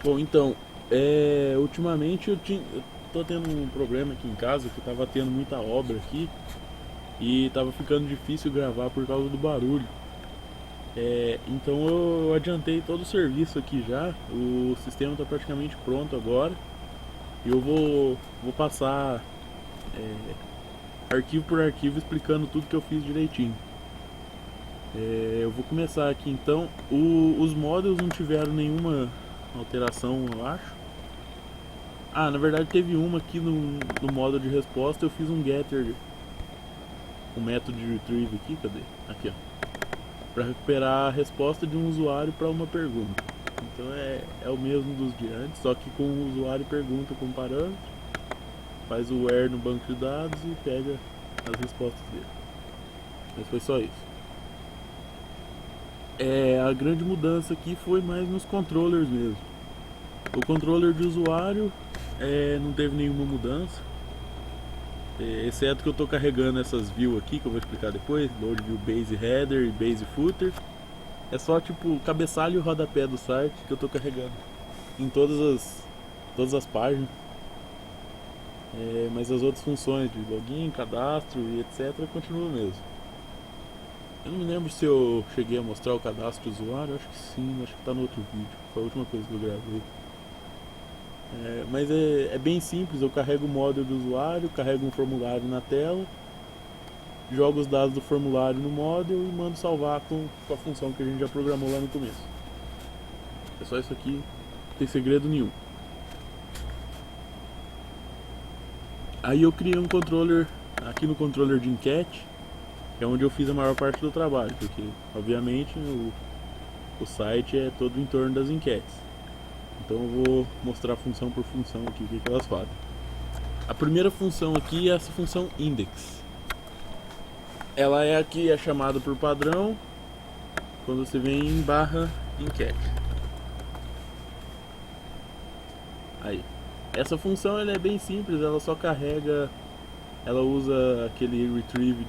Bom, então, ultimamente eu tô tendo um problema aqui em casa, que tava tendo muita obra aqui e tava ficando difícil gravar por causa do barulho. Então eu adiantei todo o serviço aqui já, o sistema tá praticamente pronto agora e vou passar arquivo por arquivo explicando tudo que eu fiz direitinho. Eu vou começar aqui então. Os models não tiveram nenhuma alteração, eu acho. Ah, na verdade teve uma aqui no modo de resposta, eu fiz um getter, um método de retrieve aqui, cadê? Aqui, ó, para recuperar a resposta de um usuário para uma pergunta. Então é o mesmo dos de antes, só que com o usuário pergunta com parâmetro, faz o where no banco de dados e pega as respostas dele. Mas foi só isso. A grande mudança aqui foi mais nos controllers mesmo. O controller de usuário não teve nenhuma mudança, exceto que eu estou carregando essas views aqui que eu vou explicar depois, load view base header e base footer. É só tipo o cabeçalho e o rodapé do site que eu estou carregando em todas as páginas. Mas as outras funções de login, cadastro e etc continuam mesmo. Eu não me lembro se eu cheguei a mostrar o cadastro do usuário, acho que sim, acho que está no outro vídeo, foi a última coisa que eu gravei. Mas é bem simples, eu carrego o módulo do usuário, carrego um formulário na tela, jogo os dados do formulário no módulo e mando salvar com a função que a gente já programou lá no começo. É só isso aqui, não tem segredo nenhum. Aí eu criei um controller aqui no controller de enquete, que é onde eu fiz a maior parte do trabalho, porque obviamente o site é todo em torno das enquetes. Então eu vou mostrar função por função aqui o que elas fazem. A primeira função aqui é essa função index. Ela é chamada por padrão quando você vem em barra enquete. Aí. Essa função ela é bem simples, ela só carrega, ela usa aquele retrieve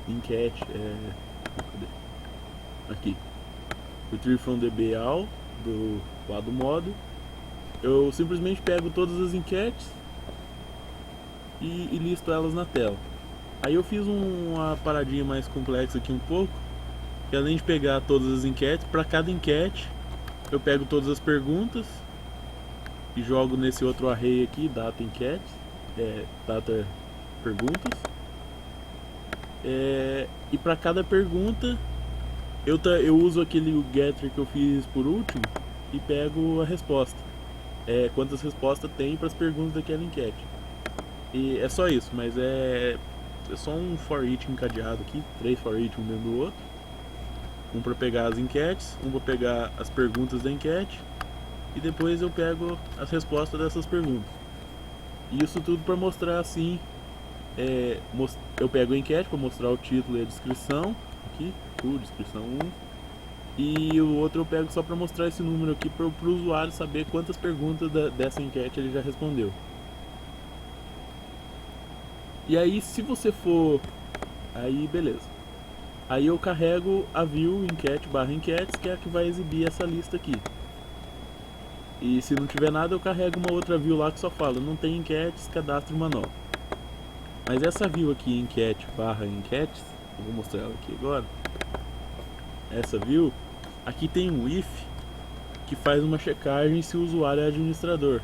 enquete, cadê? Aqui. Retrieve from db_all do lado do modo. Eu simplesmente pego todas as enquetes e listo elas na tela. Aí eu fiz uma paradinha mais complexa aqui um pouco, que além de pegar todas as enquetes, para cada enquete eu pego todas as perguntas e jogo nesse outro array aqui, data enquete, data perguntas. E para cada pergunta eu uso aquele getter que eu fiz por último e pego a resposta. Quantas respostas tem para as perguntas daquela enquete. E é só isso, mas é só um for each encadeado aqui, 3 for each um dentro do outro. Um para pegar as enquetes, um para pegar as perguntas da enquete e depois eu pego as respostas dessas perguntas. E isso tudo para mostrar assim, eu pego a enquete para mostrar o título e a descrição aqui, descrição 1. E o outro eu pego só para mostrar esse número aqui para o usuário saber quantas perguntas dessa enquete ele já respondeu. E aí se você for, aí beleza. Aí eu carrego a view enquete barra enquetes, que é a que vai exibir essa lista aqui. E se não tiver nada eu carrego uma outra view lá que só fala não tem enquetes, cadastro manual. Mas essa view aqui, enquete barra enquetes, eu vou mostrar ela aqui agora. Essa view, aqui tem um if que faz uma checagem se o usuário é administrador.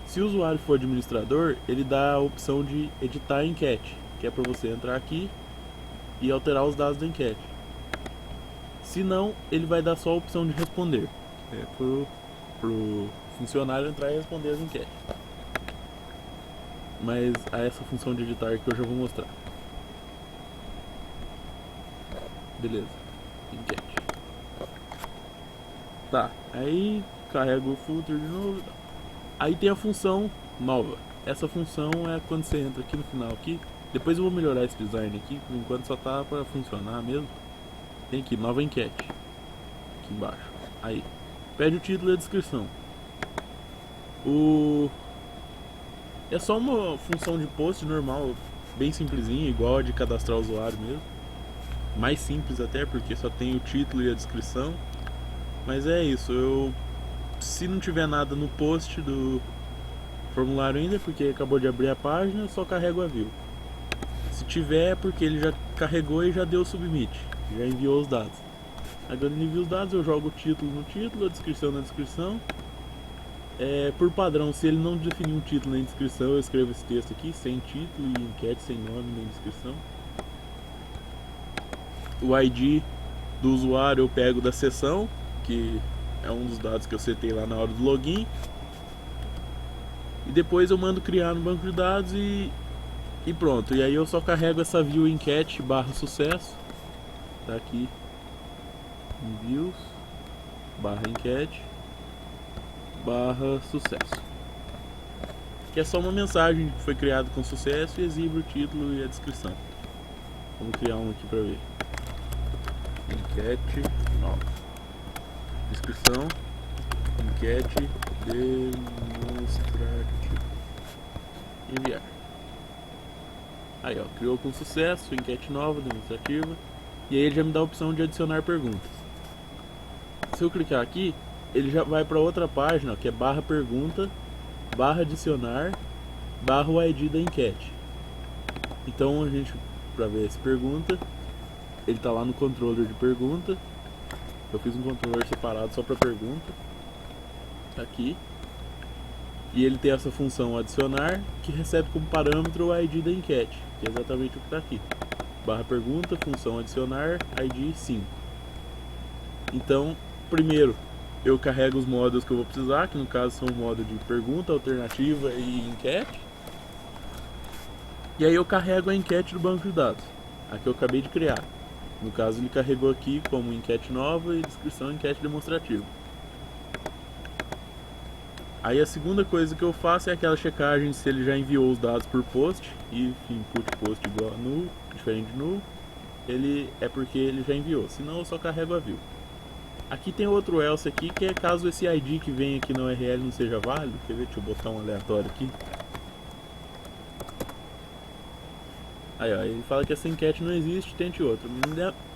Se o usuário for administrador, ele dá a opção de editar a enquete, que é para você entrar aqui e alterar os dados da enquete. Se não, ele vai dar só a opção de responder, pro funcionário entrar e responder as enquetes. Mas essa função de editar que eu já vou mostrar. Beleza, enquete. Tá, aí carrego o footer de novo. Aí tem a função nova. Essa função é quando você entra aqui no final aqui. Depois eu vou melhorar esse design aqui, por enquanto só tá para funcionar mesmo. Tem aqui, nova enquete, aqui embaixo. Aí, pede o título e a descrição. É só uma função de post normal, bem simplesinha, igual a de cadastrar o usuário mesmo. Mais simples até, porque só tem o título e a descrição. Mas é isso, se não tiver nada no post do formulário ainda, porque acabou de abrir a página, eu só carrego a view. Se tiver, é porque ele já carregou e já deu o submit, já enviou os dados. Aí quando ele envia os dados, eu jogo o título no título, a descrição na descrição. Por padrão, se ele não definir um título nem descrição, eu escrevo esse texto aqui, sem título e enquete, sem nome nem descrição. O ID do usuário eu pego da sessão, que é um dos dados que eu setei lá na hora do login. E depois eu mando criar no banco de dados e pronto. E aí eu só carrego essa view enquete barra sucesso. Tá aqui, views barra enquete barra sucesso, que é só uma mensagem que foi criada com sucesso e exibe o título e a descrição. Vamos criar um aqui para ver. Enquete nova, descrição, enquete demonstrativa, enviar. Aí ó, criou com sucesso, enquete nova, demonstrativa. E aí ele já me dá a opção de adicionar perguntas. Se eu clicar aqui, ele já vai para outra página, ó, que é barra pergunta, barra adicionar, barra o ID da enquete. Então a gente, para ver essa pergunta, ele tá lá no controller de pergunta. Eu fiz um controller separado só para pergunta. Tá aqui. E ele tem essa função adicionar, que recebe como parâmetro o ID da enquete, que é exatamente o que está aqui. Barra pergunta, função adicionar, ID 5. Então, primeiro eu carrego os modos que eu vou precisar, que no caso são o modo de pergunta, alternativa e enquete. E aí eu carrego a enquete do banco de dados, a que eu acabei de criar. No caso ele carregou aqui como enquete nova e descrição enquete demonstrativa. Aí a segunda coisa que eu faço é aquela checagem se ele já enviou os dados por post. E input post igual a null, diferente de null, ele é porque ele já enviou, senão eu só carrego a view. Aqui tem outro else aqui, que é caso esse ID que vem aqui no URL não seja válido. Quer ver? Deixa eu botar um aleatório aqui. Aí ó, ele fala que essa enquete não existe, tente outra.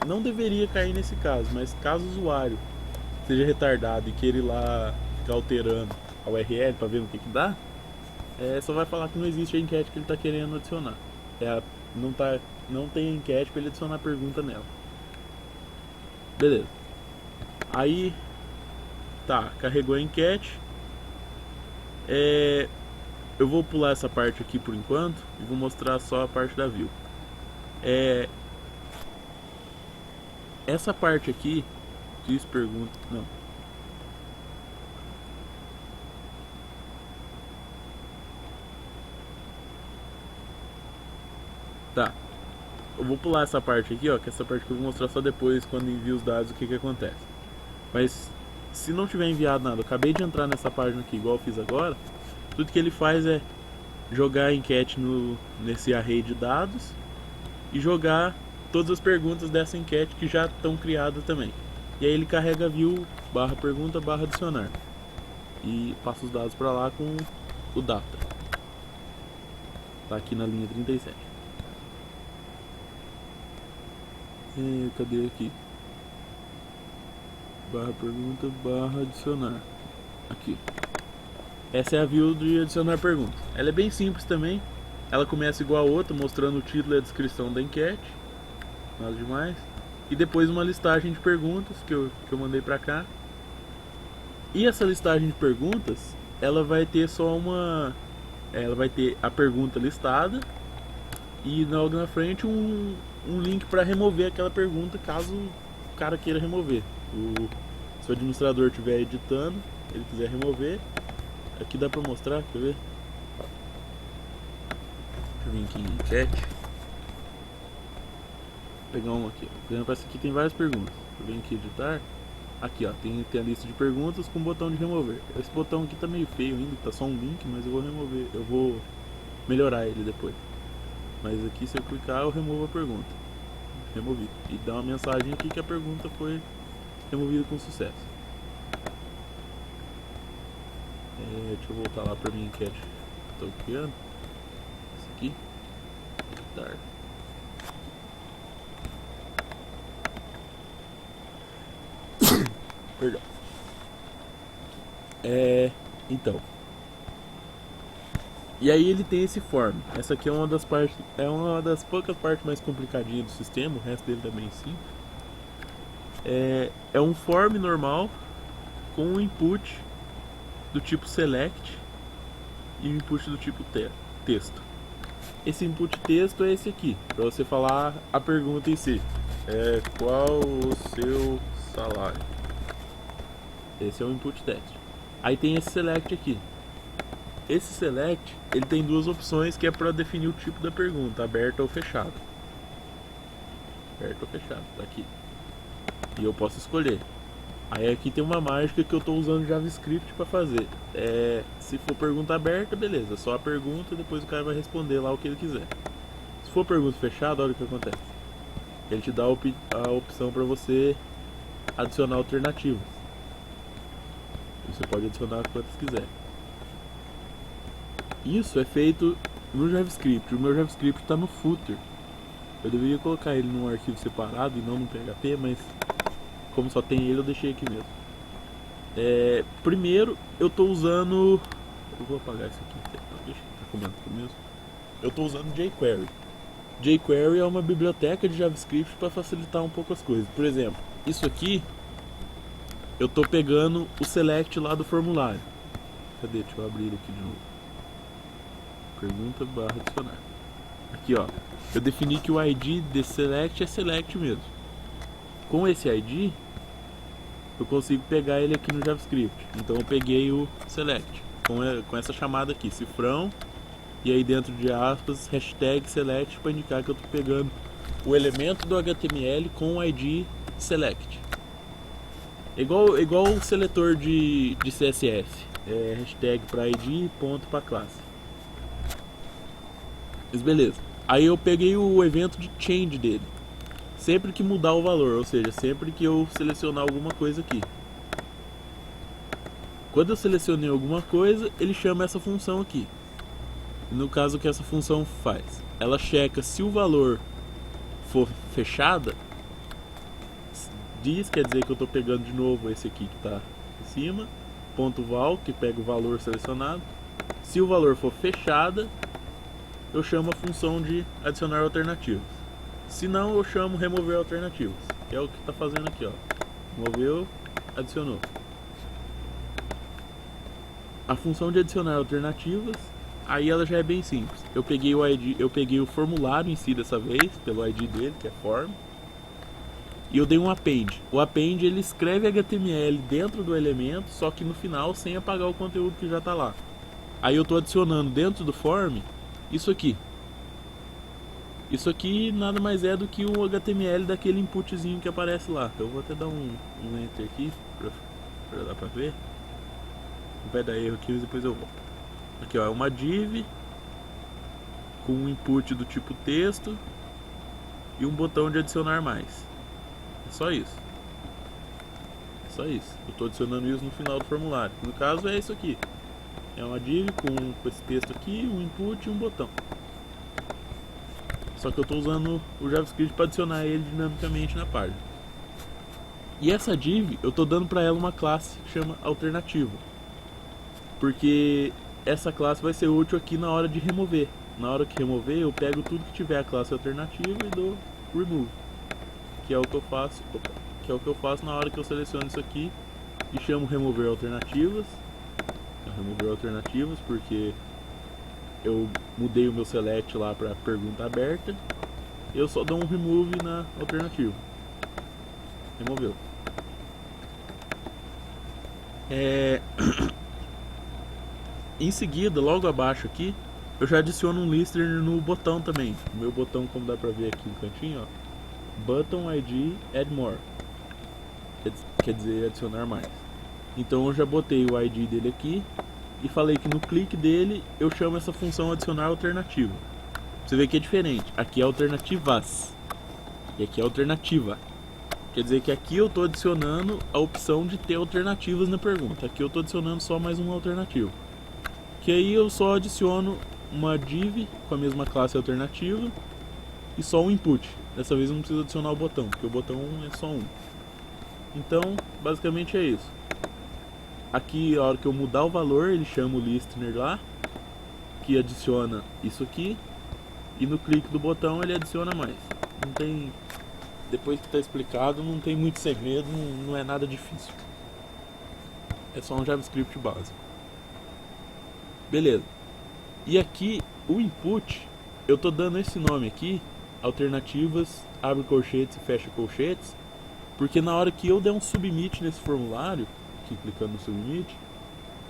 Não deveria cair nesse caso, mas caso o usuário seja retardado e queira ir lá ficar alterando a URL para ver o que dá, só vai falar que não existe a enquete que ele está querendo adicionar. Não tem enquete para ele adicionar pergunta nela. Beleza. Aí, tá, carregou a enquete. Eu vou pular essa parte aqui por enquanto e vou mostrar só a parte da view. Essa parte aqui, diz pergunta, não. Tá. Eu vou pular essa parte aqui, ó, que essa parte que eu vou mostrar só depois, quando envio os dados, o que acontece. Mas se não tiver enviado nada, eu acabei de entrar nessa página aqui, igual eu fiz agora, tudo que ele faz é jogar a enquete nesse array de dados e jogar todas as perguntas dessa enquete que já estão criadas também. E aí ele carrega a view barra pergunta barra adicionar e passa os dados para lá com o data. Tá aqui na linha 37. Cadê aqui? Barra pergunta barra adicionar. Aqui. Essa é a view de adicionar perguntas. Ela é bem simples também. Ela começa igual a outra, mostrando o título e a descrição da enquete. Nada demais. E depois uma listagem de perguntas que eu mandei pra cá. E essa listagem de perguntas, ela vai ter só uma... Ela vai ter a pergunta listada e logo na frente um link para remover aquela pergunta caso o cara queira remover. Se o administrador estiver editando, ele quiser remover, aqui dá para mostrar, quer ver? Deixa eu vir aqui em enquete. Vou pegar uma aqui. Por exemplo, essa aqui tem várias perguntas. Eu venho aqui editar. Aqui ó, tem a lista de perguntas com o botão de remover. Esse botão aqui tá meio feio ainda, tá só um link, mas eu vou remover, eu vou melhorar ele depois. Mas aqui se eu clicar eu removo a pergunta. Removi. E dá uma mensagem aqui que a pergunta foi removida com sucesso. Deixa eu voltar lá pra minha enquete. Estou criando. Esse aqui. Dar. Perdão. Então. E aí ele tem esse form. Essa aqui é uma das poucas partes mais complicadinhas do sistema, o resto dele também é simples. É um form normal com um input do tipo select e um input do tipo texto. Esse input texto é esse aqui, para você falar a pergunta em si. Qual o seu salário? Esse é o input text. Aí tem esse select aqui. Esse select, ele tem duas opções que é para definir o tipo da pergunta, aberta ou fechada. Aberto ou fechado, tá aqui. E eu posso escolher. Aí aqui tem uma mágica que eu estou usando JavaScript para fazer. Se for pergunta aberta, beleza, só a pergunta e depois o cara vai responder lá o que ele quiser. Se for pergunta fechada, olha o que acontece. Ele te dá a opção para você adicionar alternativas. Você pode adicionar quantas quiser. Isso é feito no JavaScript. O meu JavaScript está no footer. Eu deveria colocar ele num arquivo separado e não no PHP, mas como só tem ele, eu deixei aqui mesmo. Primeiro, eu estou usando... Eu vou apagar isso aqui. Deixa eu comentar mesmo. Eu estou usando jQuery. jQuery é uma biblioteca de JavaScript para facilitar um pouco as coisas. Por exemplo, isso aqui, eu estou pegando o select lá do formulário. Cadê? Deixa eu abrir ele aqui de novo. Pergunta / adicionar. Aqui, ó. Eu defini que o ID desse select é select mesmo. Com esse ID, eu consigo pegar ele aqui no JavaScript. Então eu peguei o select com essa chamada aqui, cifrão, e aí dentro de aspas, hashtag select, para indicar que eu estou pegando o elemento do HTML com o ID select. Igual o seletor de CSS. Hashtag para ID, ponto para classe. Mas beleza. Aí eu peguei o evento de change dele. Sempre que mudar o valor, ou seja, sempre que eu selecionar alguma coisa aqui. Quando eu selecionei alguma coisa, ele chama essa função aqui. E no caso, o que essa função faz? Ela checa se o valor for fechada. Quer dizer que eu estou pegando de novo esse aqui que está em cima. Ponto .val, que pega o valor selecionado. Se o valor for fechada, eu chamo a função de adicionar alternativas. Se não, eu chamo remover alternativas, que é o que está fazendo aqui, ó. Removeu, adicionou. A função de adicionar alternativas, aí ela já é bem simples. Eu peguei o ID, eu peguei o formulário em si dessa vez, pelo ID dele, que é form, e eu dei um append. O append, ele escreve HTML dentro do elemento, só que no final sem apagar o conteúdo que já está lá. Aí eu estou adicionando dentro do form isso aqui. Isso aqui nada mais é do que o HTML daquele inputzinho que aparece lá. Eu vou até dar um enter aqui pra dar pra ver. Vai dar erro aqui, mas depois eu volto. Aqui, ó, é uma div com um input do tipo texto e um botão de adicionar mais. É só isso. É só isso. Eu estou adicionando isso no final do formulário. No caso é isso aqui. É uma div com esse texto aqui, um input e um botão. Só que eu estou usando o JavaScript para adicionar ele dinamicamente na página. E essa div, eu estou dando para ela uma classe que chama alternativa. Porque essa classe vai ser útil aqui na hora de remover. Na hora que remover, eu pego tudo que tiver a classe alternativa e dou remove. Que é o que eu faço, na hora que eu seleciono isso aqui e chamo remover alternativas. Remover alternativas porque eu mudei o meu select lá para pergunta aberta. Eu só dou um remove na alternativa. Removeu. Em seguida, logo abaixo aqui, eu já adiciono um listener no botão também. O meu botão, como dá pra ver aqui no cantinho, ó, button ID add more, quer dizer adicionar mais. Então eu já botei o ID dele aqui e falei que no clique dele eu chamo essa função adicionar alternativa. Você vê que é diferente. Aqui é alternativas e aqui é alternativa. Quer dizer que aqui eu estou adicionando a opção de ter alternativas na pergunta. Aqui eu estou adicionando só mais uma alternativa. Que aí eu só adiciono uma div com a mesma classe alternativa e só um input. Dessa vez eu não preciso adicionar o botão, porque o botão é só um. Então, basicamente é isso. Aqui, a hora que eu mudar o valor, ele chama o listener lá, que adiciona isso aqui, e no clique do botão ele adiciona mais. Não tem, depois que está explicado, não tem muito segredo, não é nada difícil. É só um JavaScript básico. Beleza. E aqui, o input, eu tô dando esse nome aqui, alternativas, abre colchetes e fecha colchetes, porque na hora que eu der um submit nesse formulário, aqui clicando no submit,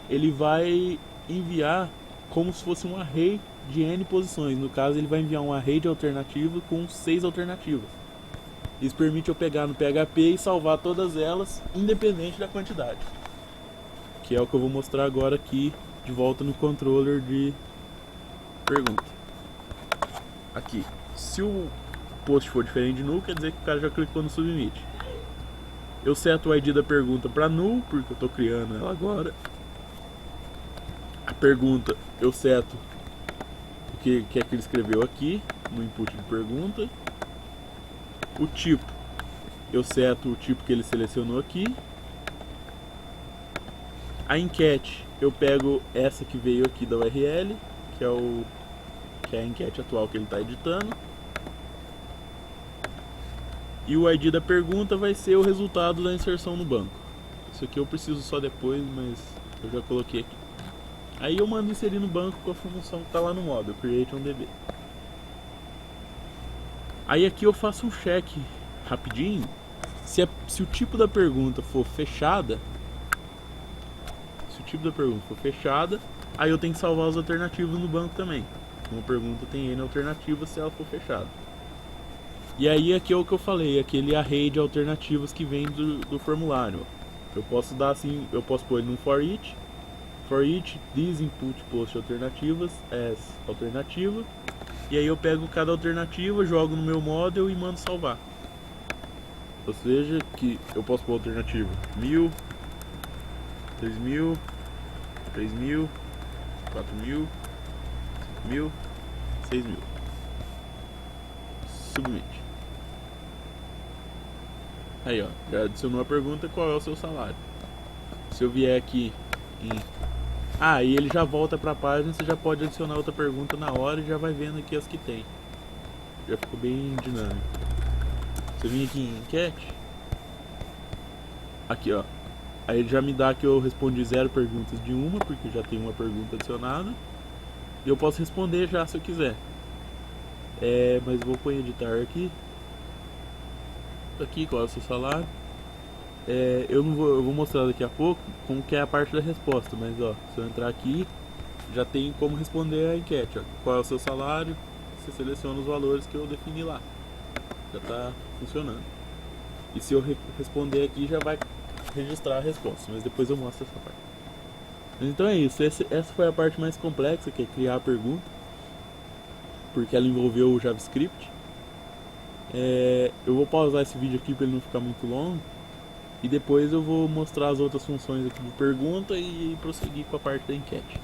ele vai enviar como se fosse um array de N posições. No caso, ele vai enviar um array de alternativas com 6 alternativas. Isso permite eu pegar no PHP e salvar todas elas, independente da quantidade. Que é o que eu vou mostrar agora aqui, de volta no controller de pergunta. Aqui, se o post for diferente de null, quer dizer que o cara já clicou no submit. Eu seto o ID da pergunta para null, porque eu estou criando ela agora. A pergunta eu seto o que é que ele escreveu aqui no input de pergunta. O tipo, eu seto o tipo que ele selecionou aqui. A enquete, eu pego essa que veio aqui da URL, que é a enquete atual que ele está editando. E o ID da pergunta vai ser o resultado da inserção no banco. Isso aqui eu preciso só depois, mas eu já coloquei aqui. Aí eu mando inserir no banco com a função que está lá no módulo, create on DB. Aí aqui eu faço um check rapidinho. Se o tipo da pergunta for fechada, aí eu tenho que salvar as alternativas no banco também. Uma pergunta tem N alternativas se ela for fechada. E aí aqui é o que eu falei, aquele array de alternativas que vem do formulário. Eu posso dar assim, eu posso pôr ele num for each this input post alternativas as alternativa. E aí eu pego cada alternativa, jogo no meu model e mando salvar. Ou seja, que eu posso pôr alternativa 1000, 2000, 3000, 4000, 5000, 6000. Submit. Aí ó, já adicionou a pergunta qual é o seu salário. Se eu vier aqui em... e ele já volta para a página, você já pode adicionar outra pergunta na hora e já vai vendo aqui as que tem. Já ficou bem dinâmico. Se eu vim aqui em enquete, aqui ó, aí ele já me dá que eu respondi 0 perguntas de uma, porque já tem uma pergunta adicionada. E eu posso responder já se eu quiser. Mas vou pôr em editar aqui. Aqui, qual é o seu salário? Eu vou mostrar daqui a pouco como que é a parte da resposta, mas ó, se eu entrar aqui, já tem como responder a enquete, ó. Qual é o seu salário? Você seleciona os valores que eu defini lá. Já está funcionando. E se eu responder aqui, já vai registrar a resposta, mas depois eu mostro essa parte. Então é isso, essa foi a parte mais complexa, que é criar a pergunta, porque ela envolveu o JavaScript. Eu vou pausar esse vídeo aqui para ele não ficar muito longo, e depois eu vou mostrar as outras funções aqui de pergunta e prosseguir com a parte da enquete.